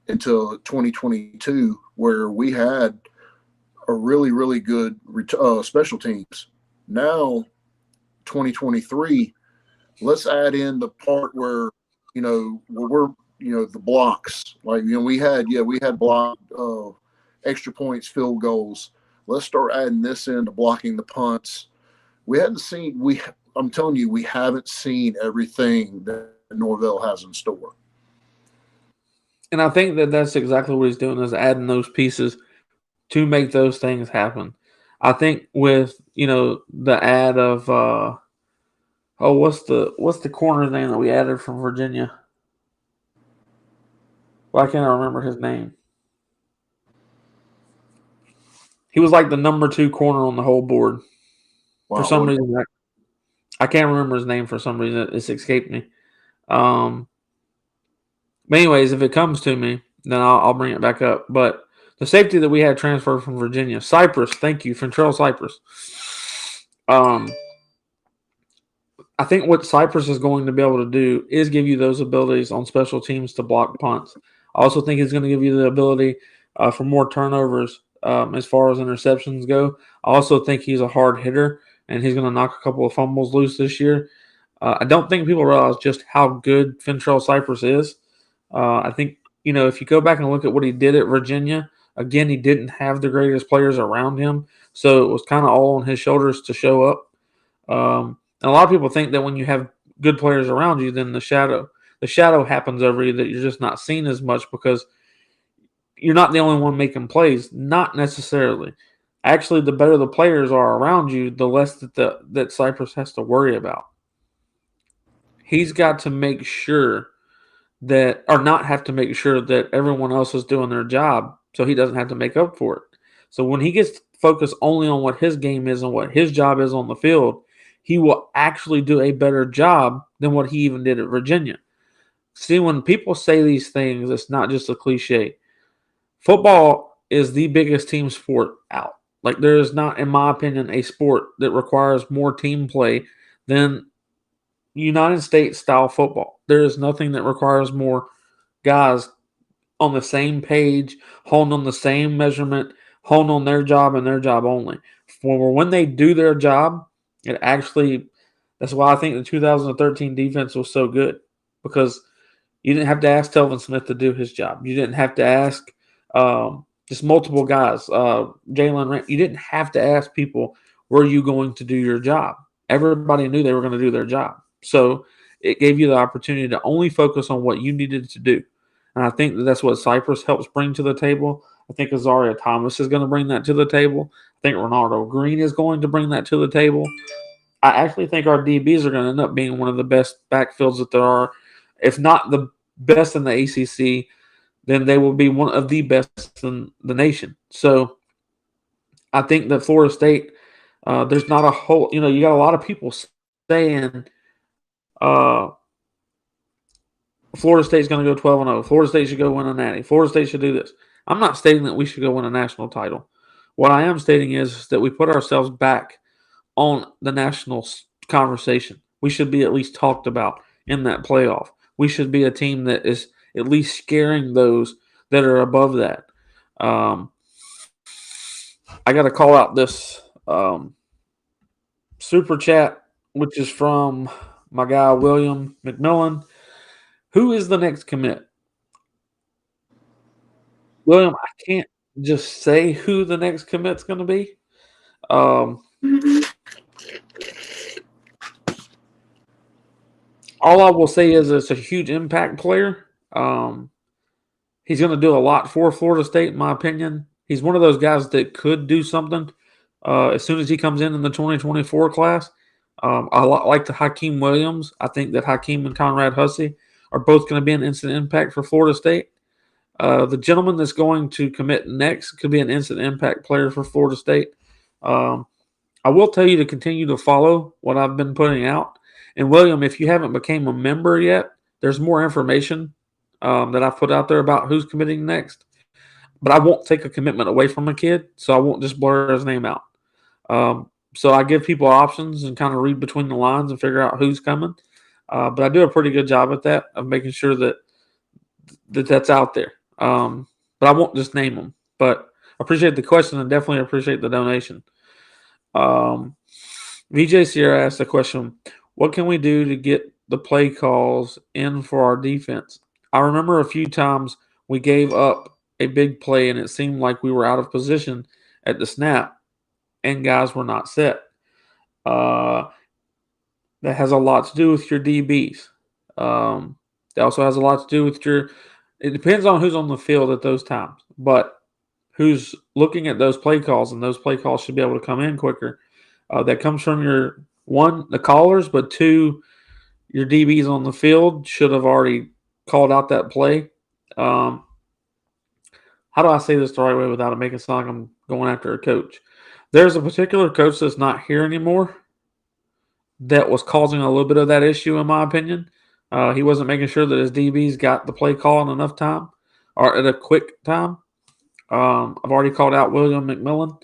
into 2022, where we had a really, really good special teams. Now, 2023, let's add in the part where, we're, the blocks. Like, we had blocked extra points, field goals. Let's start adding this into blocking the punts. I'm telling you, we haven't seen everything that Norvell has in store. And I think that that's exactly what he's doing, is adding those pieces to make those things happen. I think with, the add of what's the corner name that we added from Virginia? Why can't I remember his name? He was like the number 2 corner on the whole board. Wow. For some reason, I can't remember his name for some reason. It's escaped me. But anyways, if it comes to me, then I'll bring it back up. But the safety that we had transferred from Virginia, Cypress, thank you, Fentrell Cypress. I think what Cypress is going to be able to do is give you those abilities on special teams to block punts. I also think he's going to give you the ability for more turnovers as far as interceptions go. I also think he's a hard hitter, and he's going to knock a couple of fumbles loose this year. I don't think people realize just how good Fentrell Cypress is. I think, if you go back and look at what he did at Virginia, again, he didn't have the greatest players around him, so it was kind of all on his shoulders to show up. And a lot of people think that when you have good players around you, then the shadow happens over you, that you're just not seen as much because you're not the only one making plays. Not necessarily. Actually, the better the players are around you, the less that Cypress has to worry about. He's got to make sure not have to make sure that everyone else is doing their job, so he doesn't have to make up for it. So when he gets focused only on what his game is and what his job is on the field, he will actually do a better job than what he even did at Virginia. See, when people say these things, it's not just a cliche. Football is the biggest team sport out. Like, there is not, in my opinion, a sport that requires more team play than United States style football. There is nothing that requires more guys on the same page, holding on the same measurement, holding on their job and their job only. For when they do their job, that's why I think the 2013 defense was so good, because you didn't have to ask Telvin Smith to do his job. You didn't have to ask just multiple guys. Jalen, you didn't have to ask people, were you going to do your job? Everybody knew they were going to do their job. So it gave you the opportunity to only focus on what you needed to do. And I think that's what Cypress helps bring to the table. I think Azaria Thomas is going to bring that to the table. I think Ronaldo Green is going to bring that to the table. I actually think our DBs are going to end up being one of the best backfields that there are. If not the best in the ACC, then they will be one of the best in the nation. So I think that Florida State, there's not a whole, you got a lot of people saying Florida State's going to go 12-0. Florida State should go win a natty. Florida State should do this. I'm not stating that we should go win a national title. What I am stating is that we put ourselves back on the national conversation. We should be at least talked about in that playoff. We should be a team that is at least scaring those that are above that. I got to call out this super chat, which is from my guy William McMillan. Who is the next commit? William, I can't just say who the next commit's going to be. All I will say is it's a huge impact player. He's going to do a lot for Florida State, in my opinion. He's one of those guys that could do something as soon as he comes in the 2024 class. I like the Hakeem Williams. I think that Hakeem and Conrad Hussey are both going to be an instant impact for Florida State. The gentleman that's going to commit next could be an instant impact player for Florida State. I will tell you to continue to follow what I've been putting out. And William, if you haven't become a member yet, there's more information that I've put out there about who's committing next. But I won't take a commitment away from a kid, so I won't just blur his name out. So I give people options and kind of read between the lines and figure out who's coming. But I do a pretty good job at that, of making sure that's out there. But I won't just name them. But I appreciate the question and definitely appreciate the donation. VJ Sierra asked the question, what can we do to get the play calls in for our defense? I remember a few times we gave up a big play and it seemed like we were out of position at the snap and guys were not set. That has a lot to do with your DBs. That also has a lot to do with it depends on who's on the field at those times, but who's looking at those play calls, and those play calls should be able to come in quicker. That comes from the callers, but two, your DBs on the field should have already called out that play. how do I say this the right way without it making it sound like I'm going after a coach? There's a particular coach that's not here anymore that was causing a little bit of that issue, in my opinion. He wasn't making sure that his DBs got the play call in enough time or at a quick time. I've already called out William McMillan.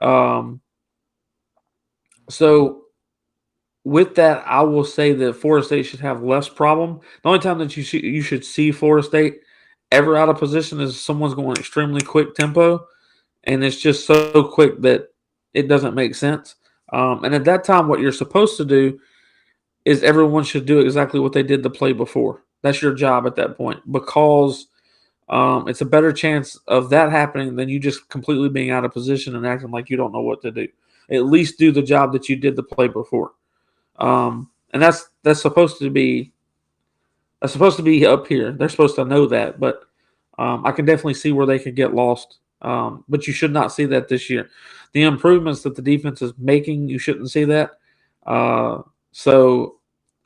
Um, so with that, I will say that Florida State should have less problem. The only time that you should see Florida State ever out of position is someone's going extremely quick tempo, and it's just so quick that it doesn't make sense. And at that time, what you're supposed to do is everyone should do exactly what they did the play before. That's your job at that point because it's a better chance of that happening than you just completely being out of position and acting like you don't know what to do. At least do the job that you did the play before. And that's supposed to be up here. They're supposed to know that, but I can definitely see where they could get lost. But you should not see that this year. The improvements that the defense is making, you shouldn't see that. So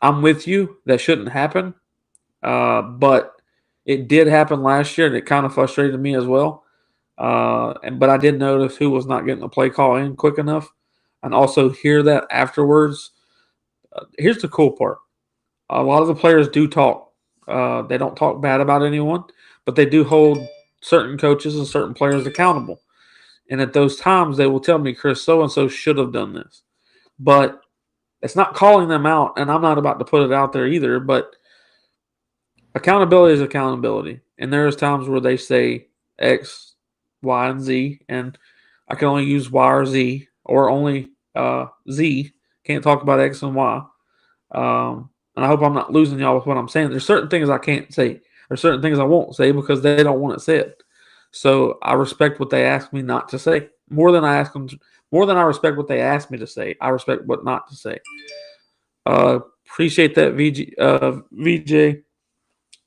I'm with you. That shouldn't happen. But it did happen last year, and it kind of frustrated me as well. But I did notice who was not getting the play call in quick enough, and also hear that afterwards. Here's the cool part: a lot of the players do talk. They don't talk bad about anyone, but they do hold certain coaches and certain players accountable. And at those times, they will tell me, Chris, so and so should have done this. But it's not calling them out, and I'm not about to put it out there either. But accountability is accountability. And there's times where they say X, Y, and Z, and I can only use Y or Z, or only Z. Can't talk about X and Y. And I hope I'm not losing y'all with what I'm saying. There's certain things I can't say. There's certain things I won't say because they don't want it said. So I respect what they ask me not to say more than more than I respect what they ask me to say. I respect what not to say. Appreciate that, VJ.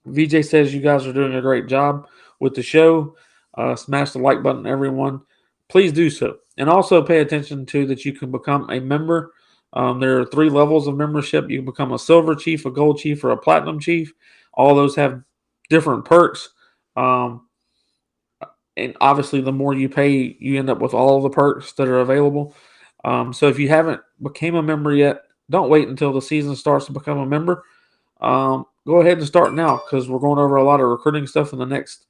VJ says you guys are doing a great job with the show. Smash the like button, everyone. Please do so. And also pay attention to that you can become a member. There are 3 levels of membership. You can become a silver chief, a gold chief, or a platinum chief. All those have different perks. And obviously, the more you pay, you end up with all of the perks that are available. So if you haven't became a member yet, don't wait until the season starts to become a member. Go ahead and start now because we're going over a lot of recruiting stuff in the next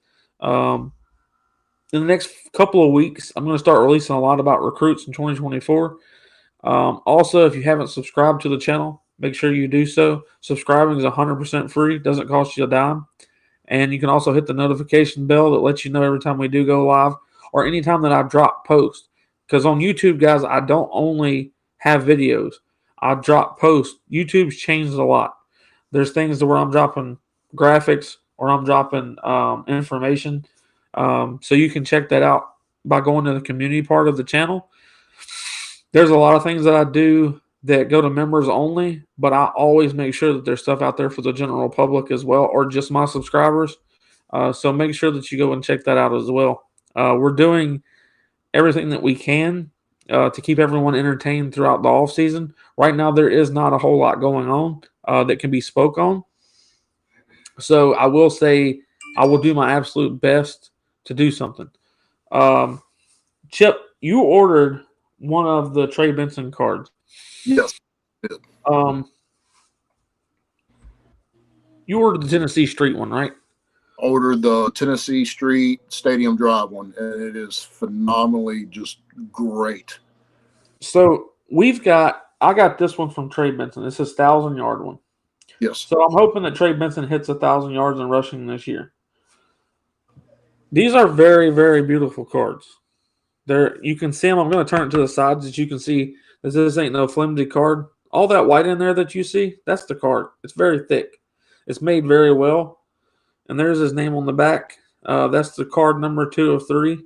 couple of weeks. I'm going to start releasing a lot about recruits in 2024. Also, if you haven't subscribed to the channel, make sure you do so. Subscribing is 100% free, doesn't cost you a dime. And you can also hit the notification bell that lets you know every time we do go live or anytime that I drop posts. Because on YouTube, guys, I don't only have videos. I drop posts. YouTube's changed a lot. There's things to where I'm dropping graphics or I'm dropping information. So you can check that out by going to the community part of the channel. There's a lot of things that I do that go to members only, but I always make sure that there's stuff out there for the general public as well, or just my subscribers. So make sure that you go and check that out as well. We're doing everything that we can to keep everyone entertained throughout the off season. Right now, there is not a whole lot going on that can be spoke on. So I will say I will do my absolute best to do something. Chip, you ordered one of the Trey Benson cards. Yes. You ordered the Tennessee Street one, right? Ordered the Tennessee Street Stadium Drive one, and it is phenomenally just great. So I got this one from Trey Benson. It's his 1,000-yard one. Yes. So I'm hoping that Trey Benson hits 1,000 yards in rushing this year. These are very, very beautiful cards. You can see them. I'm going to turn it to the sides that you can see that this ain't no flimsy card. All that white in there that you see, that's the card. It's very thick. It's made very well. And there's his name on the back. That's the card number 2 of 3.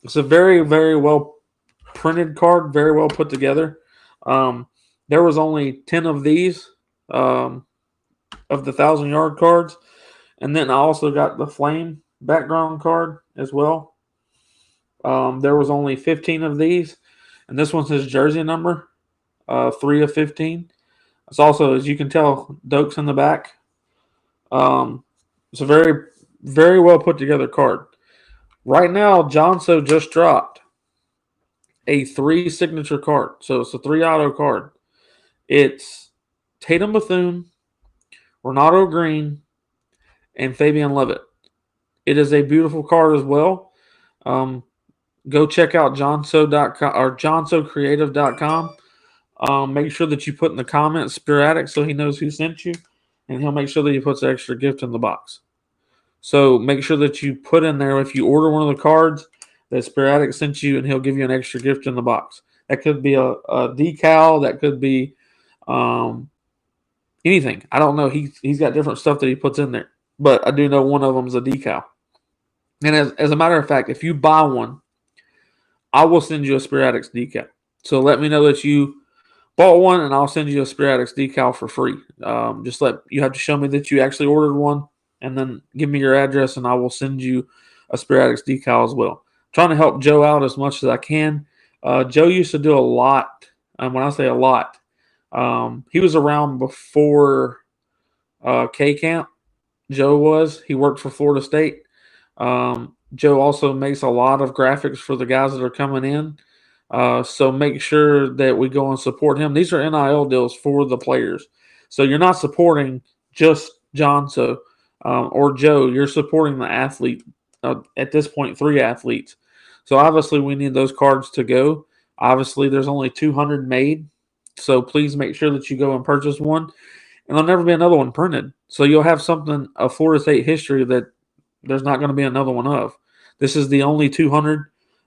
It's a very, very well printed card, very well put together. There was only 10 of these of the 1,000-yard cards. And then I also got the flame background card as well. There was only 15 of these. And this one's his jersey number, 3 of 15. It's also, as you can tell, Dokes in the back. It's a very, very well put together card. Right now, Johnso just dropped a 3 signature card. So it's a 3 auto card. It's Tatum Bethune, Renato Green, and Fabian Levitt. It is a beautiful card as well. Go check out johnso.com or johnsocreative.com. Make sure that you put in the comments sporadic so he knows who sent you, and he'll make sure that he puts an extra gift in the box. So make sure that you put in there if you order one of the cards that sporadic sent you, and he'll give you an extra gift in the box. That could be a decal. That could be anything. I don't know. He's got different stuff that he puts in there, but I do know one of them is a decal. And as a matter of fact, if you buy one, I will send you a Sporadics decal. So let me know that you bought one, and I'll send you a Sporadics decal for free. You have to show me that you actually ordered one, and then give me your address, and I will send you a Sporadics decal as well. I'm trying to help Joe out as much as I can. Joe used to do a lot. When I say a lot, he was around before K Camp. Joe was. He worked for Florida State. Joe also makes a lot of graphics for the guys that are coming in. So make sure that we go and support him. These are NIL deals for the players. So you're not supporting just John or Joe. You're supporting the athlete. At this point, 3 athletes. So obviously we need those cards to go. Obviously there's only 200 made. So please make sure that you go and purchase one. And there'll never be another one printed. So you'll have something of Florida State history that there's not going to be another one of. This is the only 200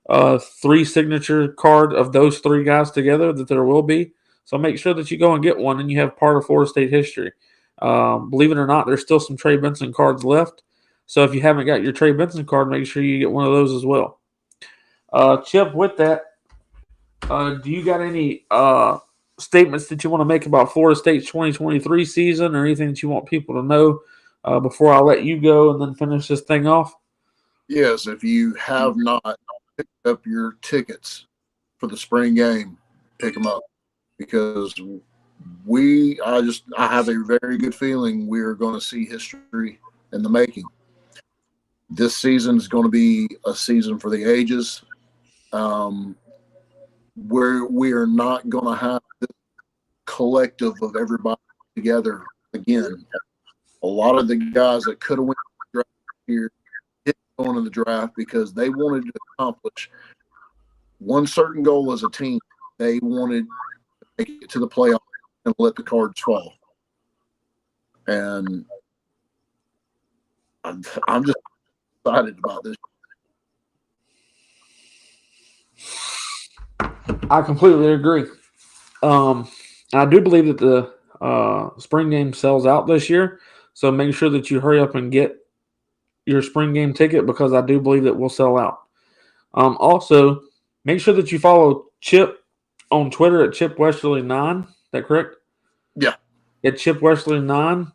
3 signature card of those 3 guys together that there will be. So make sure that you go and get one, and you have part of Florida State history. Believe it or not, there's still some Trey Benson cards left. So if you haven't got your Trey Benson card, make sure you get one of those as well. Chip, with that, do you got any statements that you want to make about Florida State's 2023 season, or anything that you want people to know before I let you go and then finish this thing off? Yes, if you have not picked up your tickets for the spring game, pick them up, because I have a very good feeling we're going to see history in the making. This season is going to be a season for the ages. Where we are not going to have this collective of everybody together again. A lot of the guys that could have went to the draft here didn't go in the draft because they wanted to accomplish one certain goal as a team. They wanted to make it to the playoffs and let the cards fall. And I'm just excited about this. I completely agree. I do believe that the spring game sells out this year, so make sure that you hurry up and get your spring game ticket, because I do believe that we'll sell out. Also, make sure that you follow Chip on Twitter at Chip Westerly9. Is that correct? Yeah. At Chip Westerly9.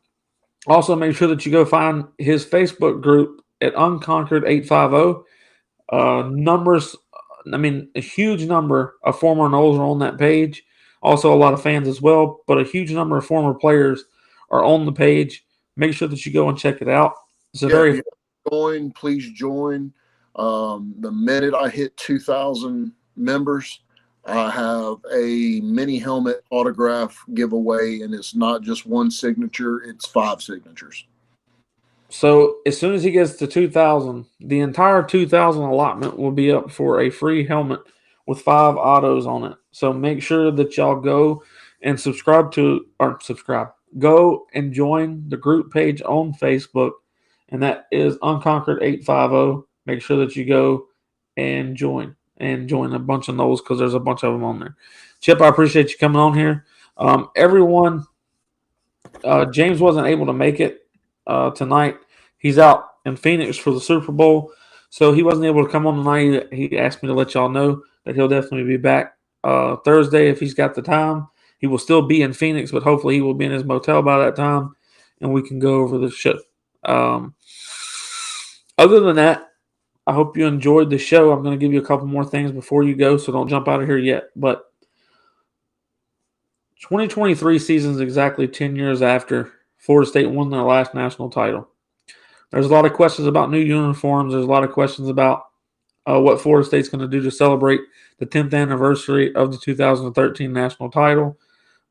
Also, make sure that you go find his Facebook group at Unconquered 850. A huge number of former Noles are on that page. Also, a lot of fans as well, but a huge number of former players are on the page. Make sure that you go and check it out. It's please join. The minute I hit 2,000 members, I have a mini helmet autograph giveaway, and it's not just one signature, it's 5 signatures. So as soon as he gets to 2,000, the entire 2,000 allotment will be up for a free helmet with 5 autos on it. So make sure that y'all go and go and join the group page on Facebook, and that is Unconquered 850. Make sure that you go and join a bunch of those, because there's a bunch of them on there. Chip, I appreciate you coming on here. Everyone, James wasn't able to make it tonight. He's out in Phoenix for the Super Bowl, so he wasn't able to come on tonight. He asked me to let y'all know that he'll definitely be back Thursday if he's got the time. He will still be in Phoenix, but hopefully he will be in his motel by that time, and we can go over the show. Other than that, I hope you enjoyed the show. I'm going to give you a couple more things before you go, so don't jump out of here yet. But 2023 season is exactly 10 years after Florida State won their last national title. There's a lot of questions about new uniforms. There's a lot of questions about what Florida State's going to do to celebrate the 10th anniversary of the 2013 national title.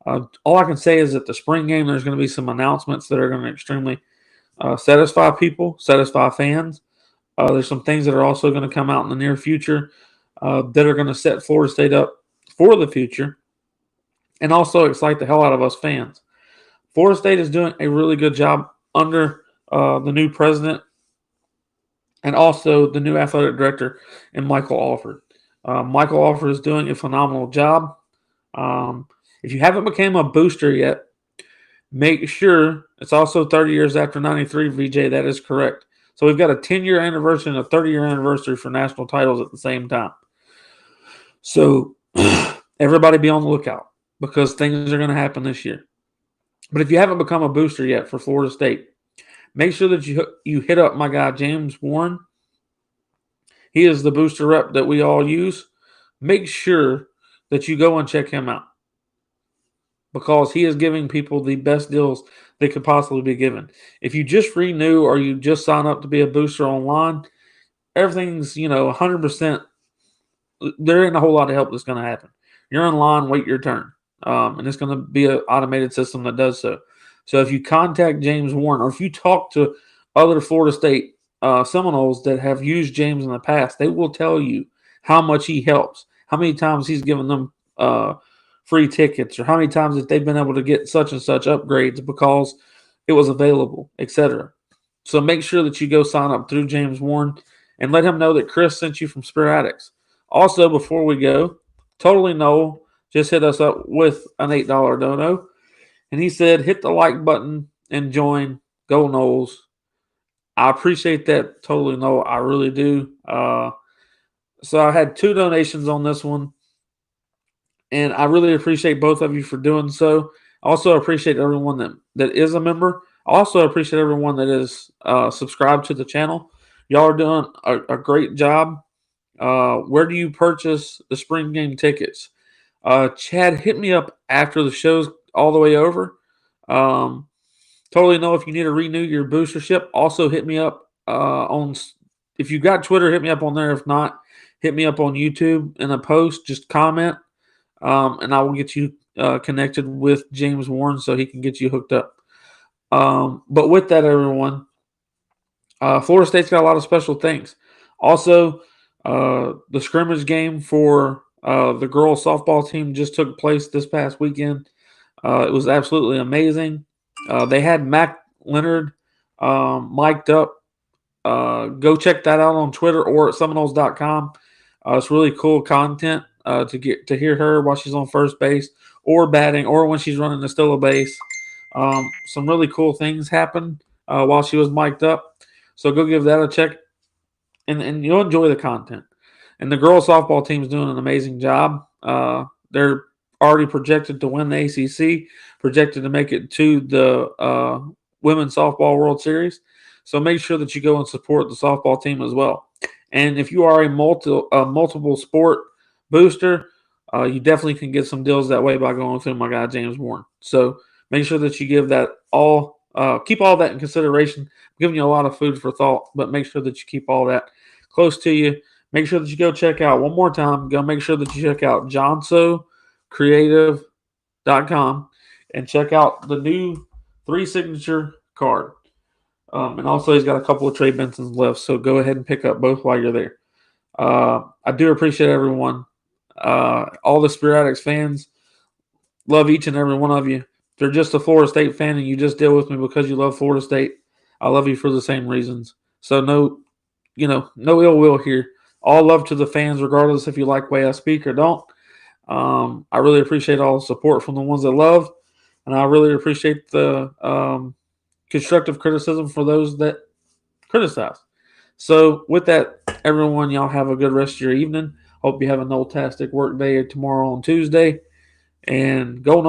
All I can say is that the spring game, there's going to be some announcements that are going to extremely satisfy people, satisfy fans. There's some things that are also going to come out in the near future that are going to set Florida State up for the future and also excite the hell out of us fans. Florida State is doing a really good job under the new president and also the new athletic director in Michael Alford. Michael Alford is doing a phenomenal job. If you haven't become a booster yet, make sure it's also 30 years after 93, VJ. That is correct. So we've got a 10-year anniversary and a 30-year anniversary for national titles at the same time. So everybody be on the lookout because things are going to happen this year. But if you haven't become a booster yet for Florida State, make sure that you hit up my guy, James Warren. He is the booster rep that we all use. Make sure that you go and check him out because he is giving people the best deals they could possibly be given. If you just renew or you just sign up to be a booster online, everything's, 100%. There ain't a whole lot of help that's going to happen. You're in line, wait your turn. And it's going to be an automated system that does so. So if you contact James Warren or if you talk to other Florida State Seminoles that have used James in the past, they will tell you how much he helps, how many times he's given them free tickets, or how many times that they've been able to get such and such upgrades because it was available, etc. So make sure that you go sign up through James Warren and let him know that Chris sent you from Spirit Addicts. Also, before we go, Totally Noel just hit us up with an $8 dono. And he said, hit the like button and join. Go Noles. I appreciate that, Totally Noel. I really do. So I had 2 donations on this one. And I really appreciate both of you for doing so. I also appreciate everyone that is a member. I also appreciate everyone that is subscribed to the channel. Y'all are doing a great job. Where do you purchase the spring game tickets? Chad, hit me up after the show's all the way over. Totally know if you need to renew your boostership. Also hit me up on, if you got Twitter, hit me up on there. If not, hit me up on YouTube in a post. Just comment, and I will get you connected with James Warren so he can get you hooked up. But with that, everyone, Florida State's got a lot of special things. Also, the scrimmage game for the girls softball team just took place this past weekend. It was absolutely amazing. They had Mac Leonard mic'd up. Go check that out on Twitter or at Seminoles.com. It's really cool content to hear her while she's on first base or batting or when she's running the steal a base. Some really cool things happened while she was mic'd up. So go give that a check, and you'll enjoy the content. And the girls softball team is doing an amazing job. They're already projected to win the ACC, projected to make it to the Women's Softball World Series. So make sure that you go and support the softball team as well. And if you are a multiple sport booster, you definitely can get some deals that way by going through my guy, James Warren. So make sure that you give that all, keep all that in consideration. I'm giving you a lot of food for thought, but make sure that you keep all that close to you. Make sure that you go check out, one more time, go make sure that you check out johnsocreative.com and check out the new 3 signature card. And also he's got a couple of Trey Bensons left, so go ahead and pick up both while you're there. I do appreciate everyone. All the Spirit Addicts fans, love each and every one of you. If they're just a Florida State fan and you just deal with me because you love Florida State, I love you for the same reasons. So no ill will here. All love to the fans, regardless if you like the way I speak or don't. I really appreciate all the support from the ones that love, and I really appreciate the constructive criticism for those that criticize. So with that, everyone, y'all have a good rest of your evening. Hope you have a fantastic work day tomorrow on Tuesday. And go